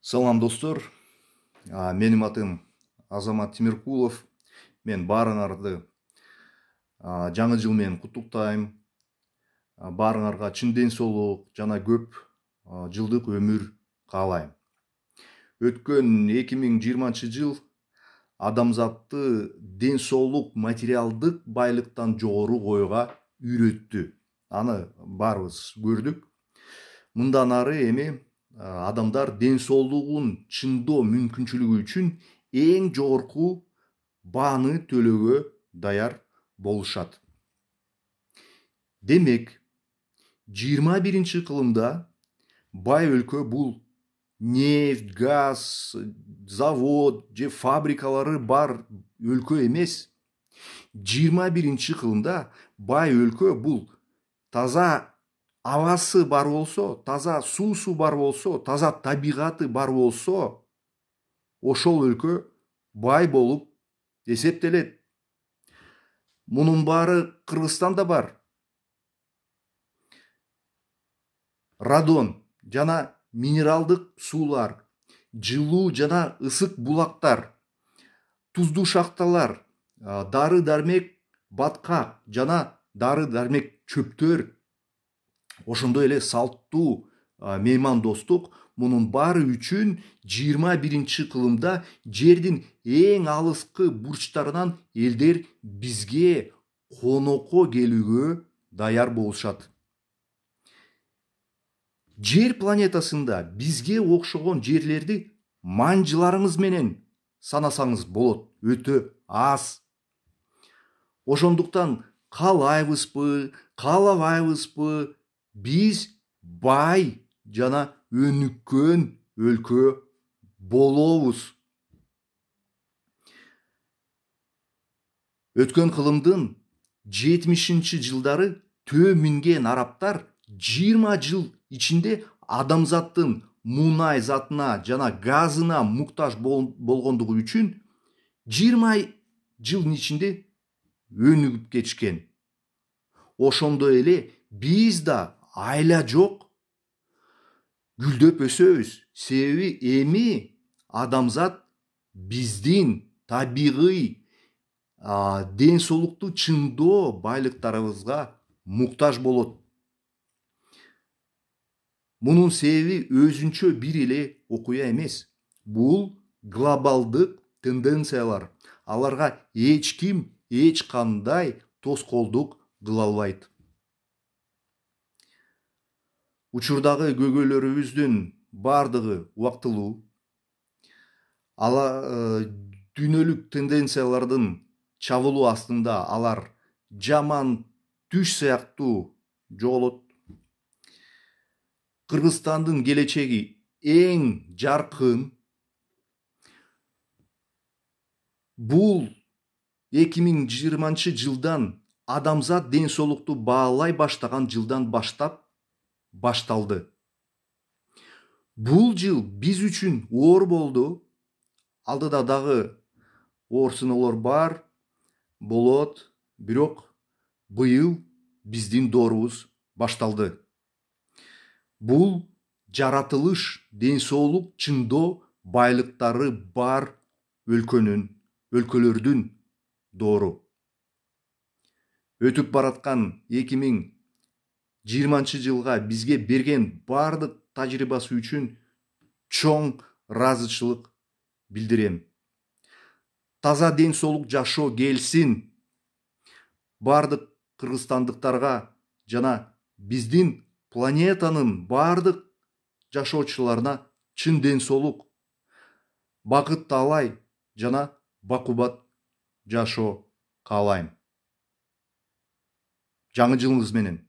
Салам достор, менің атым Азамат Тимиркулов. Мен барыңарды жаңы жылмен құттықтаймын. Барыңарға чын денсаулық, жана көп жылдық өмір қалаймын. Өткен 2020 жыл адамзатты денсаулық материалдық байлықтан жоғары қойға үйретті. Аны барыбыз көрдік. Мындан ары эми адамдар денсаулығын чындоо мүмкүнчүлүгү үчүн эң жогорку бааны төлөөгө даяр болушат. Демек, 21 кылымда бай өлкө бул нефть, газ, завод же фабрикалары бар өлкө эмес. 21 кылымда бай өлкө бул таза авасы бар болсо, таза суусу бар болсо, таза табигаты бар болсо, ошол өлкө бай болуп эсептелет. Мунун баары Кыргызстанда бар. Радон жана минералдык суулар, жылуу жана ысык булактар, туздуу шахталар, дары дармек баткак жана дары дармек чөптөр, ошондой эле салттуу меймандостук, мунун баары үчүн 21 кылымда жердин эң алыскы бурчтарынан элдер бизге конокко келүүгө даяр болушат. Жер планетасында бизге окшогон жерлерди манжыларыңыз менен санасаңыз болот, өтө аз. Ошондуктан каалайбызбы, каалабайбызбы, биз бай жана өнүккөн өлкө болобуз. Өткөн кылымдын 70 жылдары төө минген арабтар 20 жыл ичинде адамзаттын мунай затына жана газына муктаж болгондугу үчүн 20 жылдын ичинде өнүгүп кетишкен. Ошондой эле биз да айла жок гүлдөп өсөбүз. Себеби эми адамзат биздин табигый денсаулыкту чыңдоо байлыктарыбызга муктаж болот. Мунун себеби өзүнчө бир эле окуя эмес. Бул глобалдык тенденциялар. Аларга эч ким эч кандай тоскоолдук кыла албайт. Учурдагы көйгөйлөрүбүздүн бардыгы убактылуу. Дүйнөлүк тенденциялардын чабылуу астында алар жаман түш сыяктуу жоголот. Кыргызстандын келечеги эң жаркын. Бул 2020 жылдан адамзат денсаулыкту баалай баштаган жылдан баштап башталды. Бул жыл биз үчүн оор болду. Алдыда дагы оор сыноолор бар, болот, бирок быйыл биздин доорубуз башталды. Бул жаратылыш, денсаулык чыңдоо байлыктары бар өлкөлөрдүн доору. Өтүп бараткан 2020 жылга бизге берген бардык тажрыйбасы үчүн чоң ыраазычылык билдирем. Таза денсаулык жашоо келсин. Бардык кыргызстандыктарга жана биздин планетанын бардык жашоочуларына чын денсаулык, бакыт таалай жана бакубат жашоо каалайм. Жаңы жылыңыз менен.